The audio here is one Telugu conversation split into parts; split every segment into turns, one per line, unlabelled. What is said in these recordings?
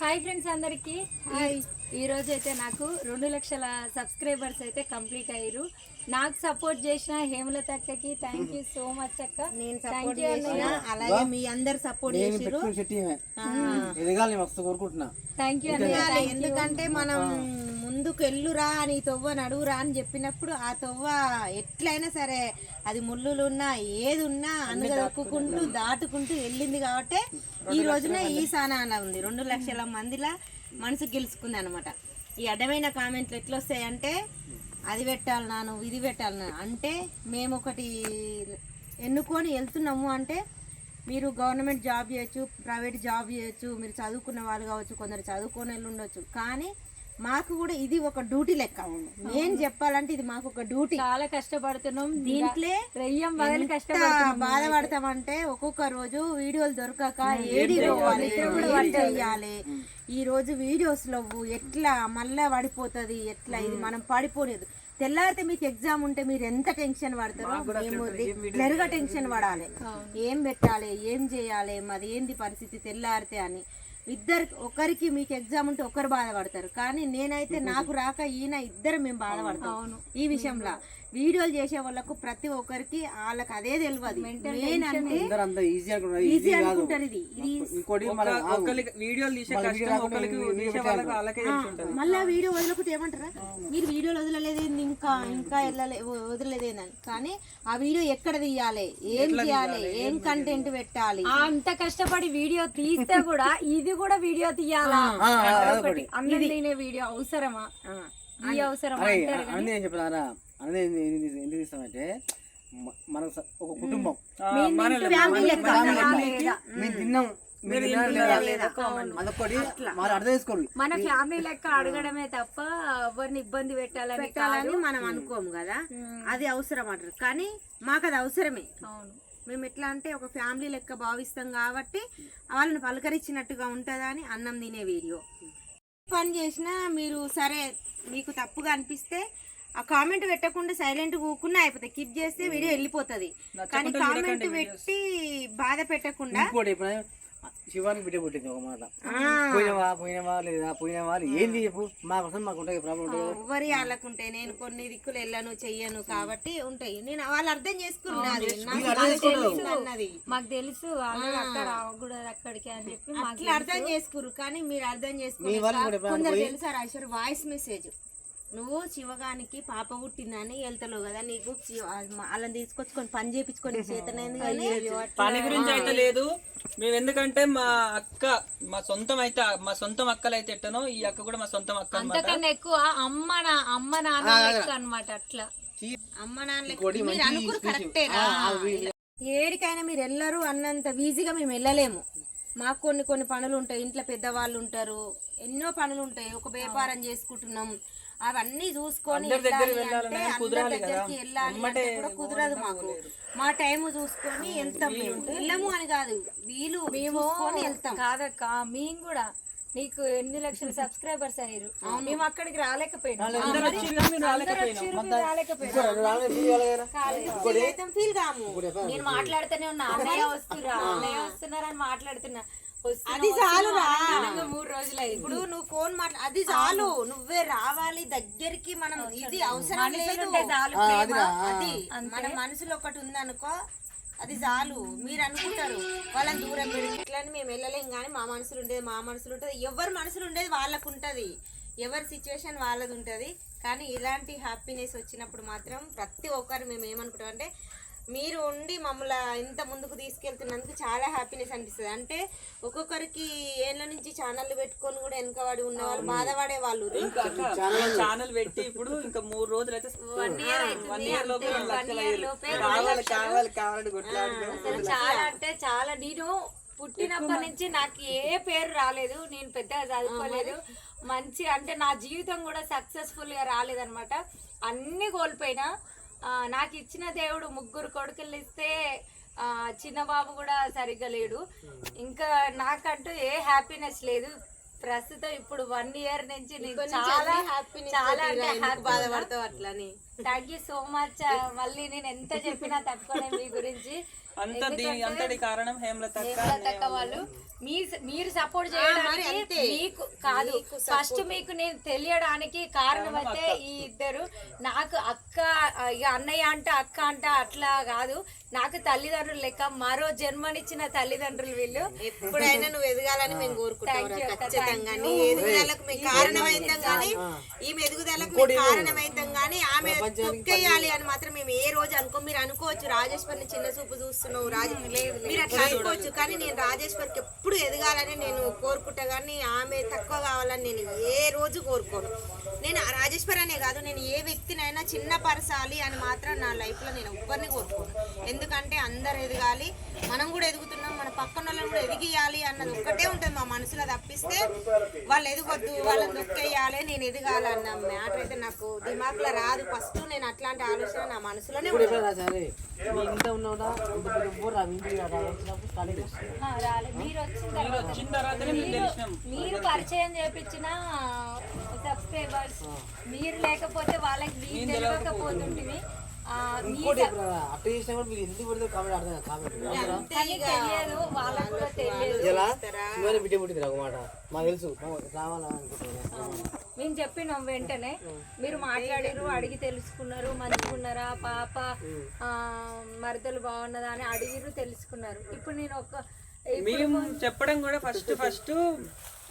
హాయ్ ఫ్రెండ్స్ అందరికి ఈ రోజు అయితే నాకు 2 లక్షల సబ్స్క్రైబర్స్ అయితే కంప్లీట్ అయ్యారు. నాకు సపోర్ట్ చేసిన హేమలత అక్కకి థ్యాంక్ యూ సో మచ్ అక్క.
నేను సపోర్ట్ చేసినా అలాగే మీ అందరు సపోర్ట్ చేసిరు.
థ్యాంక్ యూ
ఎందుకంటే మనం ముందుకు ఎల్లురా అని తొవ్వ నడువురా అని చెప్పినప్పుడు ఆ తొవ్వ ఎట్లయినా సరే అది ముళ్ళులున్నా ఏది ఉన్నా అందులో దొక్కుంటూ దాటుకుంటూ వెళ్ళింది కాబట్టి ఈ రోజున ఈ సానా ఉంది. 2 లక్షల మందిలా మనసు గెలుచుకుంది అనమాట. ఈ అడ్డమైన కామెంట్లు ఎట్లా వస్తాయంటే అది పెట్టాలి నాను ఇది పెట్టాలి నా అంటే మేము ఒకటి ఎన్నుకొని వెళ్తున్నాము అంటే మీరు గవర్నమెంట్ జాబ్ చేయొచ్చు, ప్రైవేట్ జాబ్ చేయొచ్చు, మీరు చదువుకున్న వాళ్ళు కావచ్చు, కొందరు చదువుకునే వాళ్ళు ఉండొచ్చు. కానీ మాకు కూడా ఇది ఒక డ్యూటీ లెక్క. నేను చెప్పాలంటే ఇది మాకు ఒక డ్యూటీ.
చాలా కష్టపడుతున్నాం
దీంట్లో బాధపడతామంటే ఒక్కొక్క రోజు వీడియోలు దొరకక ఏడి పోవాలి. ఈ రోజు వీడియోస్ లవ్వు ఎట్లా మళ్ళా పడిపోతుంది ఎట్లా ఇది మనం పడిపోలేదు. తెల్లారితే మీకు ఎగ్జామ్ ఉంటే మీరు ఎంత టెన్షన్ పడతారో మేము రెగ్యులర్ గా టెన్షన్ పడాలి. ఏం పెట్టాలి ఏం చేయాలి మాది ఏంది పరిస్థితి తెల్లారితే అని. ఒకరికి మీకు ఎగ్జామ్ ఉంటే ఒకరు బాధపడతారు. కానీ నేనైతే నాకు రాక ఈయన ఇద్దరు మేము బాధపడతాం. ఈ విషయంలో వీడియోలు చేసే వాళ్ళకు ప్రతి ఒక్కరికి వాళ్ళకి అదే తెలియదు. ఈజీ అనుకుంటారు. మళ్ళా వీడియో వదలకుంటే ఏమంటారా మీరు వీడియోలు వదలలేదేంది ఇంకా ఇంకా వదలలేదేందని. కానీ ఆ వీడియో ఎక్కడ తీయాలి ఏం చేయాలి ఏం కంటెంట్ పెట్టాలి
అంత కష్టపడి వీడియో తీస్తే కూడా ఇది కూడా వీడియో తీయాలా అన్నం తినే వీడియో అవసరమా ఈ అవసరమా
అనేది ఎందుకు ఇస్తామంటే మన ఒక కుటుంబం
మన ఫ్యామిలీ లెక్క అడగడమే తప్ప ఎవరిని ఇబ్బంది పెట్టాలని
మనం అనుకోము కదా. అది అవసరం అంటారు కానీ మాకు అది అవసరమే. మేము ఎట్లా అంటే ఒక ఫ్యామిలీ లెక్క భావిస్తాం కాబట్టి వాళ్ళని పలకరించినట్టుగా ఉంటుందని అన్నం తినే వీడియో పని చేసినా మీరు సరే మీకు తప్పుగా అనిపిస్తే ఆ కామెంట్ పెట్టకుండా సైలెంట్ కూకున్నా అయిపోతుంది. కిప్ చేస్తే వీడియో వెళ్ళిపోతుంది. కానీ కామెంట్ పెట్టి బాధ పెట్టకుండా
శివానికి బిడ్డ పుట్టింది ఒక మాట పోయినవా లేదా పోయినవా ఏంది చెప్పు మా కోసం మాకు ఉంటాయి ప్రాబ్లం
ఎవరి వాళ్ళకుంటే నేను కొన్ని దిక్కులు వెళ్ళను చెయ్యను కాబట్టి ఉంటాయి. నేను వాళ్ళు అర్థం చేసుకున్నది
మాకు తెలుసు అక్కడికి అని చెప్పి
అట్లా అర్థం చేసుకురు. కానీ మీరు అర్థం చేసుకున్నారు. కొందరు తెలుసా రాశారు వాయిస్ మెసేజ్ నువ్వు శివగానికి పాప పుట్టిందని వెళ్తావు కదా నీకు వాళ్ళని తీసుకొచ్చుకొని పని చేయించుకొని చేతనైంది.
పని గురించి అయితే లేదు మేము ఎందుకంటే మా అక్క మా సొంతం అక్కలు అయితే ఎట్టనో ఈ అక్క కూడా మా సొంతం అక్క
అంతకన్నా ఎక్కువ అమ్మ నాన్న అనమాట. అట్లా
అమ్మ నాన్న కరెక్టేనా ఏడికైనా మీరు వెళ్ళరు అన్నంత ఈజీగా మేము వెళ్ళలేము. మాకు కొన్ని పనులు ఉంటాయి. ఇంట్లో పెద్దవాళ్ళు ఉంటారు, ఎన్నో పనులు ఉంటాయి. ఒక వ్యాపారం చేసుకుంటున్నాం అవన్నీ చూసుకొని దగ్గరికి వెళ్ళాలి అంటే కూడా కుదరదు మాకు. మా టైం చూసుకొని వెళ్తాం. మేము వెళ్ళము అని కాదు వీలు మేము వెళ్తాం
కాదక్క. మేము కూడా నీకు 8 లక్షల సబ్స్క్రైబర్స్ అయ్యారు. మేము అక్కడికి రాలేకపోయినాం. నేను మాట్లాడుతూనే ఉన్నా అన్నయ్య వస్తున్నారని మాట్లాడుతున్నా.
అది చాలు
3 రోజులు
ఇప్పుడు నువ్వు ఫోన్ అది చాలు. నువ్వే రావాలి దగ్గరికి. మనం ఇది అవసరం లేదు. అది మన మనసులో ఒకటి ఉందనుకో అది చాలు. మీరు అనుకుంటారు వాళ్ళని దూరం పెట్టి ఇట్లని మేము వెళ్ళలేం. కానీ మా మనసులు ఉంటుంది. ఎవరి మనసులు ఉండేది వాళ్ళకు ఉంటుంది. ఎవరి సిచ్యువేషన్ వాళ్ళది ఉంటుంది. కానీ ఇలాంటి హ్యాపీనెస్ వచ్చినప్పుడు మాత్రం ప్రతి ఒక్కరు మేము ఏమనుకుంటాం అంటే మీరు ఉండి మమ్మల్ని ఇంత ముందుకు తీసుకెళ్తున్నందుకు చాలా హ్యాపీనెస్ అనిపిస్తుంది. అంటే ఒక్కొక్కరికి ఏళ్ళ నుంచి ఛానల్ పెట్టుకొని కూడా వెనకబడి ఉన్న వాళ్ళు బాధపడే వాళ్ళు
ఛానల్ పెట్టి ఇప్పుడు ఇంకా 3 రోజులు అయితే
చాలా అంటే చాలా. నేను పుట్టినప్పటి నుంచి నాకు ఏ పేరు రాలేదు. నేను పెద్దగా చదువుకోలేదు. మంచి అంటే నా జీవితం కూడా సక్సెస్ఫుల్ గా రాలేదనమాట. అన్ని కోల్పోయినా. నాకు ఇచ్చిన దేవుడు 3 కొడుకులు ఇస్తే చిన్న బాబు కూడా సరిగ్గా లేడు. ఇంకా నాకంటూ ఏ హ్యాపీనెస్ లేదు ప్రస్తుతం. ఇప్పుడు 1 ఇయర్ నుంచి చాలా
బాధపడతావు అట్లని.
Thank you so much. మళ్ళీ నేను ఎంత చెప్పినా తక్కువనే మీ గురించి.
అంతటి కారణం హేమలత
హేమలత వాళ్ళు మీరు సపోర్ట్ చేయడానికి మీకు కాదు, ఫస్ట్ మీకు నేను తెలియడానికి కారణం అయితే ఈ ఇద్దరు. నాకు అక్క ఇక అన్నయ్య అంట అక్క అంట అట్లా కాదు, నాకు తల్లిదండ్రులు లెక్క, మరో జన్మనిచ్చిన తల్లిదండ్రులు వీళ్ళు.
ఎప్పుడైనా నువ్వు ఎదగాలని మేము కోరుకుంటాం ఖచ్చితంగా. నీ ఎదుగుదలకు మేము కారణమైతాం కానీ, ఈమె ఎదుగుదలకు మేము కారణమైతాం కానీ ఆమె తొక్కేయాలి అని మాత్రం మేము ఏ రోజు అనుకో. మీరు అనుకోవచ్చు రాజేశ్వరిని చిన్న చూపు చూస్తున్నావు మీరు అట్లా అనుకోవచ్చు, కానీ నేను రాజేశ్వరికి ఎప్పుడు ఎదగాలని నేను కోరుకుంటా కానీ ఆమె తక్కువ కావాలని నేను ఏ రోజు కోరుకోను. నేను రాజేశ్వరి అనే కాదు, నేను ఏ వ్యక్తినైనా చిన్న పరచాలి అని మాత్రం నా లైఫ్లో నేను ఎవ్వరిని కోరుకోను. ఎందుకంటే అందరు ఎదగాలి, మనం కూడా ఎదుగుతున్నాం, మన పక్కన వాళ్ళని కూడా ఎదిగియాలి అన్నది ఒక్కటే ఉంటుంది మా మనసులో. తప్పిస్తే వాళ్ళు ఎదగొద్దు, వాళ్ళని దొక్కేయాలి, నేను ఎదగాలి అన్న మ్యాటర్ అయితే నాకు దిమాగ్లో రాదు. ఫస్ట్ నేను అట్లాంటి ఆలోచన నా మనసులోనే
మీరు పరిచయం చేపించిన సబ్స్క్రైబర్స్ మీరు లేకపోతే వాళ్ళకి మీరు తెలియకపోతుంటివి. తెలియదు వాళ్ళకు కూడా తెలియదు.
బిడ్డ పుట్టింది నాకు మాట మాకు తెలుసు రావాలనుకుంటున్నాను.
మేము చెప్పినాం వెంటనే, మీరు మాట్లాడారు, అడిగి తెలుసుకున్నారు, మంచిగున్నారా పాప మరదలు బాగున్నదా అని అడిగిరు, తెలుసుకున్నారు. ఇప్పుడు నేను
మేము చెప్పడం కూడా ఫస్ట్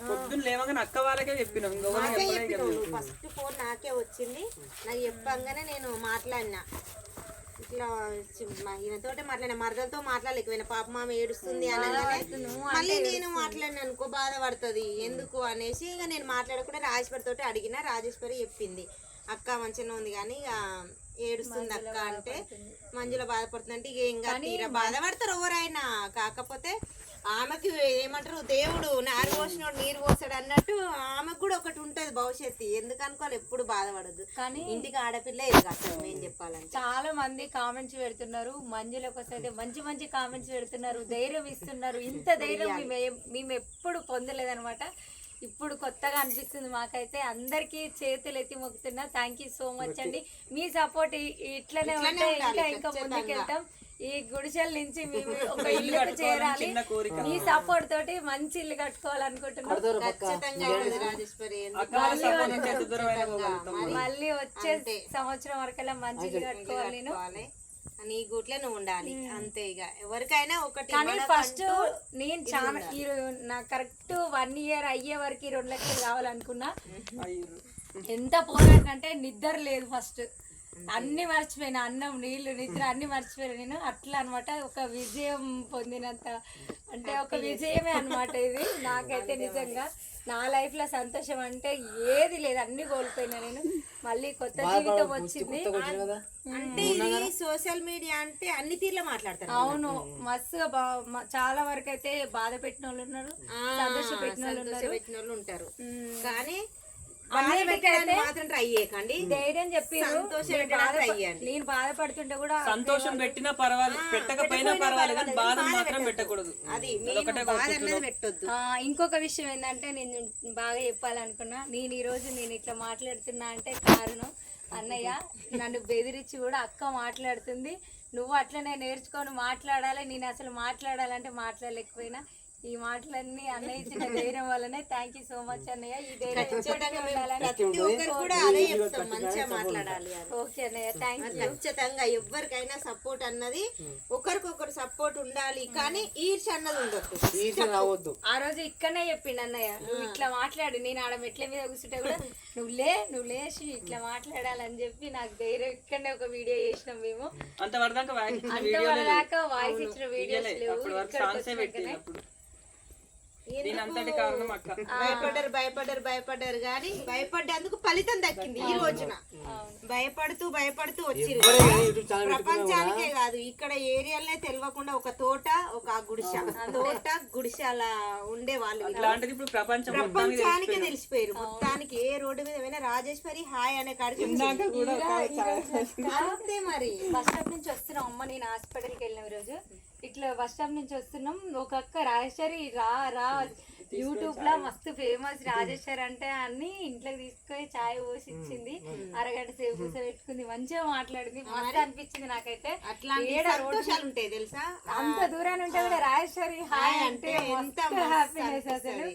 పొద్దున్న లేవగానే అక్క వాళ్ళకే చెప్పినాం.
ఫస్ట్ ఫోన్ నాకే వచ్చింది, నాకు చెప్పంగానే నేను మాట్లాడినా. ఇట్లా ఈయనతోటే మాట్లాడినా, మరదలతో మాట్లాడలేకపోయినా. పాప మామ ఏడుస్తుంది అనగానే మళ్ళీ నేను మాట్లాడినా అనుకో బాధపడుతుంది ఎందుకు అనేసి ఇక నేను మాట్లాడకుండా రాజేశ్వరి తోటి అడిగిన. రాజేశ్వరి చెప్పింది అక్క మంచిగా ఉంది కానీ ఇక ఏడుస్తుంది అక్క అంటే, మంజుల బాధపడుతుంది అంటే ఇక ఇంకా తీరా బాధపడతారు ఎవరైనా. కాకపోతే ఆమెకి ఏమంటారు, దేవుడు నారు పోసినోడు నీరు పోసాడు అన్నట్టు ఆమెకు కూడా ఒకటి ఉంటుంది భవిష్యత్తు. ఎందుకు అనుకోవాలి, ఎప్పుడు బాధపడద్దు. కానీ ఇంటికి ఆడపిల్ల ఎదగాలి మేము చెప్పాలంటే.
చాలా మంది కామెంట్స్ పెడుతున్నారు, మంజులకు వస్తే మంచి మంచి కామెంట్స్ పెడుతున్నారు, ధైర్యం ఇస్తున్నారు. ఇంత ధైర్యం మేము ఎప్పుడు పొందలేదనమాట. ఇప్పుడు కొత్తగా అనిపిస్తుంది మాకైతే. అందరికీ చేతులు ఎత్తి మొక్కుతున్నా. థ్యాంక్ యూ సో మచ్ అండి. మీ సపోర్ట్ ఇట్లనే ఉంటే ఇంకా ముందుకు వెళ్తాం. ఈ గుడిసెల నుంచి మేము ఒక ఇల్లు చేరాలి, మీ సపోర్ట్ తోటి మంచి ఇల్లు కట్టుకోవాలనుకుంటున్నాం. మళ్ళీ వచ్చే సంవత్సరం వరకల్లా మంచి ఇల్లు కట్టుకోవాలి. నేను
నీ గూట్లే నువ్వు ఉండాలి అంతే. ఇక ఎవరికైనా ఒకటి.
కానీ ఫస్ట్ నేను చాలా నా కరెక్ట్ 1 ఇయర్ అయ్యే వరకు 2 లక్షలు కావాలనుకున్నా. ఎంత పోరాటంటే నిద్ర లేదు. ఫస్ట్ అన్ని మర్చిపోయినా, అన్నం నీళ్లు నిద్ర అన్ని మర్చిపోయినా నేను. అట్లా అనమాట ఒక విజయం పొందినంత, అంటే ఒక విజయమే అనమాట ఇది నాకైతే. నిజంగా నా లైఫ్ లో సంతోషం అంటే ఏది లేదు, అన్ని కోల్పోయినా నేను. మళ్ళీ కొత్త జీవితం వచ్చింది.
అంటే ఇది సోషల్ మీడియా అంటే అన్ని తీర్లో మాట్లాడతారు.
అవును, మస్తుగా చాలా వరకు అయితే బాధ పెట్టిన వాళ్ళు ఉన్నారు, సంతోష పెట్టిన వాళ్ళు ఉంటారు.
కానీ మాత్రం ట్రై చేయకండి, ధైర్యం చెప్పి
నేను బాధపడుతుంటే కూడా
సంతోషం పెట్టినా పర్వాలేదు, పెట్టకపోయినా పర్వాలేదు, కానీ బాధ మాత్రం పెట్టకూడదు.
అది పెట్టొద్దు.
ఇంకొక విషయం ఏంటంటే నేను బాగా చెప్పాలనుకున్నా, నేను ఈ రోజు నేను ఇట్లా మాట్లాడుతున్నా అంటే కారణం అన్నయ్య. నన్ను బెదిరించి కూడా అక్క మాట్లాడుతుంది, నువ్వు అట్లనే నేర్చుకొని మాట్లాడాలి. నేను అసలు మాట్లాడాలంటే మాట్లాడలేకపోయినా. ఈ మాటలన్నీ అన్నయ్య ఇచ్చిన ధైర్యం వల్లనే. థ్యాంక్ యూ సో మచ్ అన్నయ్య. ఈ ధైర్యం ఓకే అన్నయ్య, థ్యాంక్ యూ.
ఖచ్చితంగా ఎవరికైనా సపోర్ట్ అన్నది ఒకరికొకరు సపోర్ట్ ఉండాలి, కానీ ఈర్ష అన్నది ఉండొద్దు.
ఆ రోజు ఇక్కడనే చెప్పిండు అన్నయ్య, నువ్వు ఇట్లా మాట్లాడు. నేను ఆడ మెట్ల మీద కూర్చుంటే కూడా నువ్వు లేచి ఇట్లా మాట్లాడాలని చెప్పి నాకు ధైర్యం. ఇక్కడనే ఒక వీడియో చేసినాం మేము.
అంతవరదాకా
వాయిస్ ఇచ్చిన వీడియోస్ లేవు.
భయపడ్డారు కానీ భయపడ్డందుకు ఫలితం దక్కింది. ఈ రోజున భయపడుతూ వచ్చిరు. ప్రపంచానికే కాదు, ఇక్కడ ఏరియాలనే తెలియకుండా ఒక తోట, ఒక గుడిసె అలా ఉండే వాళ్ళు ప్రపంచానికే తెలిసిపోయారు. మొత్తానికి ఏ రోడ్డు మీద పోయినా రాజేశ్వరి హాయ్ అనే కాడికి అంతే. మరి
బస్ స్టాప్ నుంచి వస్తున్నాం అమ్మ, నేను హాస్పిటల్కి వెళ్ళిన రోజు ఇట్లా బస్ స్టాప్ నుంచి వస్తున్నాం. ఒక అక్క రాజేశ్వరి రా యూట్యూబ్ లో మస్తు ఫేమస్ రాజేశ్వర్ అంటే అన్ని ఇంట్లోకి తీసుకొని చాయ్ పోసి ఇచ్చింది, అరగంట సేపు కూర్చోబెట్టుకుంది, మంచిగా మాట్లాడింది, మస్తు అనిపించింది నాకైతే.
అట్లాంటి సంతోషాలు ఉంటాయి తెలుసా.
అంత దూరాన్ని ఉంటే కూడా రాజేశ్వరి హాయ్ అంటే
ఎంత
హ్యాపీనెస్ అసలు.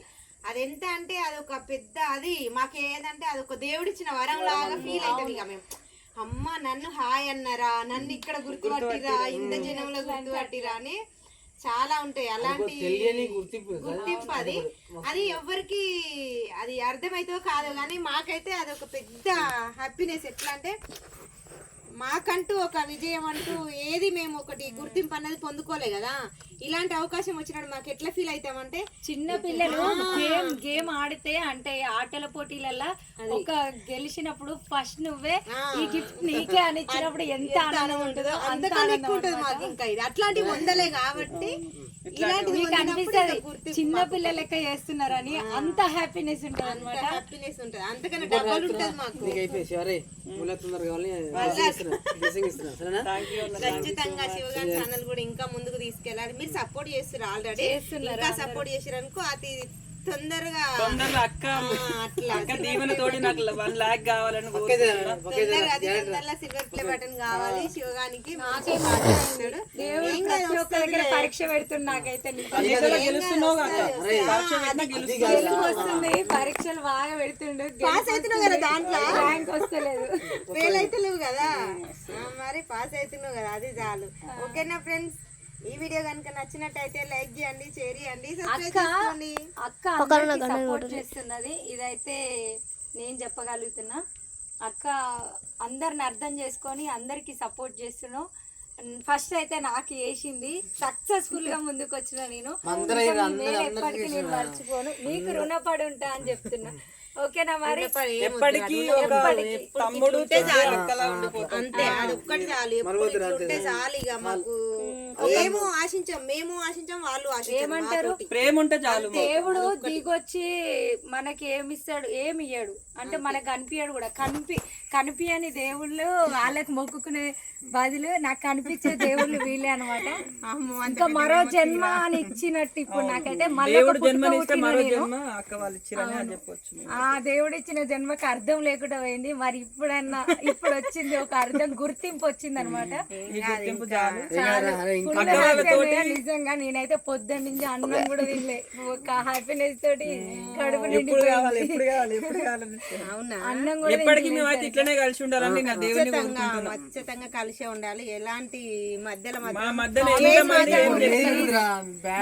అదెంత అంటే అదొక పెద్ద, అది మాకు ఏదంటే అదొక దేవుడిచ్చిన వరం లాగా ఫీల్ అవుతుంది ఇక మేము. అమ్మ నన్ను హాయ్ అన్నారా, నన్ను ఇక్కడ గుర్తుపట్టిరా, ఇంత జనంలో గుర్తుపట్టిరా అని చాలా ఉంటాయి అలాంటి గుర్తింపు. అది అది ఎవరికి అది అర్థమైతే కాదు కానీ మాకైతే అదొక పెద్ద హ్యాపీనెస్. ఎట్లా అంటే మాకంటూ ఒక విజయం అంటూ ఏది మేము ఒకటి గుర్తింపు అన్నది పొందుకోలే కదా, ఇలాంటి అవకాశం వచ్చినప్పుడు మాకు ఎట్లా ఫీల్ అవుతామంటే,
చిన్న పిల్లలు గేమ్ ఆడితే అంటే ఆటల పోటీలలో ఒక గెలిచినప్పుడు ఫస్ట్ నువ్వే ఈ గిఫ్ట్ నీకే అని ఇచ్చినప్పుడు ఎంత ఆనందం ఉంటుందో
అంతకన్నా ఎక్కువ ఉంటుంది మాకు. ఇంకా ఇది అట్లాంటివి పొందలే కాబట్టి ఇలాంటివి
అనిపిస్తుంది చిన్న పిల్లల లెక్క చేస్తున్నారని, అంత హ్యాపీనెస్ ఉంటుంది అనమాట.
హ్యాపీనెస్ ఉంటుంది, అంతకన్నా డబల్ ఉంటుంది మాకు. ఖచ్చితంగా శివగారి ఛానల్ కూడా ఇంకా ముందుకు తీసుకెళ్ళాలి. మీరు సపోర్ట్ చేస్తారు ఆల్రెడీ, ఇంకా సపోర్ట్ చేసిరనుకో అది తొందరగా
అక్క దీవెన తోటి నాకు 1 lakh కావాలని
తొందరగా సిల్వర్ ప్లే బటన్ కావాలి శివగానికి.
పరీక్ష పెడుతుంది నాకైతే, వస్తుంది పరీక్షలు బాగా పెడుతుండు,
పాస్ అవుతున్నావు కదా, దాంట్లో
ర్యాంక్ వస్తలేదు,
ఫెయిల్ అవుతలేవు కదా, మరి పాస్ అవుతున్నావు కదా, అది చాలు. ఓకేనా ఫ్రెండ్స్, ఈ వీడియో కనుక నచ్చినట్టయితే లైక్ చేయండి, షేర్ చేయండి, సబ్స్క్రైబ్ చేసుకోండి.
అక్క అందరికీ సపోర్ట్ చేస్తున్నది, ఇదైతే నేను చెప్పగలుగుతున్నా. అక్క అందరిని అర్థం చేసుకొని అందరికి సపోర్ట్ చేస్తున్నావు. ఫస్ట్ అయితే నాకు చేసింది, సక్సెస్ఫుల్ గా ముందుకు వచ్చిన నేను ఎప్పటికీ నేను మర్చిపోను, నీకు రుణపడి ఉంటా అని చెప్తున్నా. ఓకేనా మరి,
ఎప్పటికీ తమ్ముడు
అంతే, అది ఒక్కటి చాలు, ఎప్పుడు చాలు. ఇక మాకు ఏమో ఆశించాం, మేము ఆశించాం, వాళ్ళు
ఏమంటారు,
ప్రేమ ఉంటే చాలు.
దేవుడు దిగొచ్చి మనకి ఏమిస్తాడు, ఏమి ఇయ్యాడు అంటే మనకు కనిపించాడు కూడా. కనిపించని దేవుళ్ళు వాళ్ళకి మొక్కుకునే బదులు నాకు కనిపించే దేవుళ్ళు వీళ్ళే అనమాట. ఇంకా మరో జన్మ అని ఇచ్చినట్టు ఇప్పుడు నాకైతే ఆ దేవుడు ఇచ్చిన జన్మకి అర్థం లేకుండా పోయింది. మరి ఇప్పుడు వచ్చింది ఒక అర్థం, గుర్తింపు వచ్చింది అనమాట. నిజంగా నేనైతే పొద్దున్న నుంచి అన్నం కూడా తినలే, ఒక హ్యాపీనెస్ తోటి కడుపు నిండి అన్నం కూడా
ఇట్లనే కలిసి ఉండాలని
ఖచ్చితంగా కలిసే ఉండాలి. ఎలాంటి మధ్యలో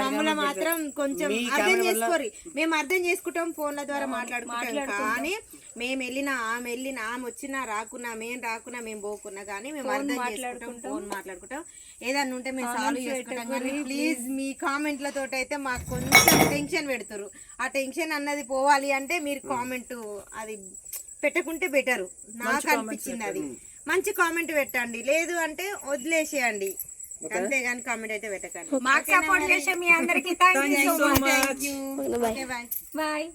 మమ్మల్ని మాత్రం కొంచెం అర్థం చేసుకోరు. మేము అర్థం చేసుకుంటాం, ఫోన్ల ద్వారా మాట్లాడుకుంటాం. కానీ మేము వెళ్ళినా ఆమె వచ్చినా రాకున్నా, మేము రాకున్నా, మేము పోకున్నా కానీ మేము అర్థం చేసుకుంటాం, ఫోన్ మాట్లాడుకుంటాం. ఏదన్నా ఉంటే మేము సాల్వ్ చేసుకుంటాం. కానీ ప్లీజ్ మీ కామెంట్లతో అయితే మాకు కొంచెం టెన్షన్ పెడతారు. ఆ టెన్షన్ అన్నది పోవాలి అంటే మీరు కామెంట్ అది పెట్టకుంటే బెటరు, నాకు అనిపించింది. అది మంచి కామెంట్ పెట్టండి, లేదు అంటే వదిలేసేయండి, అంతేగాని కామెంట్ అయితే పెట్టకండి.
మాకు సపోర్ట్ చేసే మీ అందరికీ థాంక్యూ సో మచ్. బాయ్.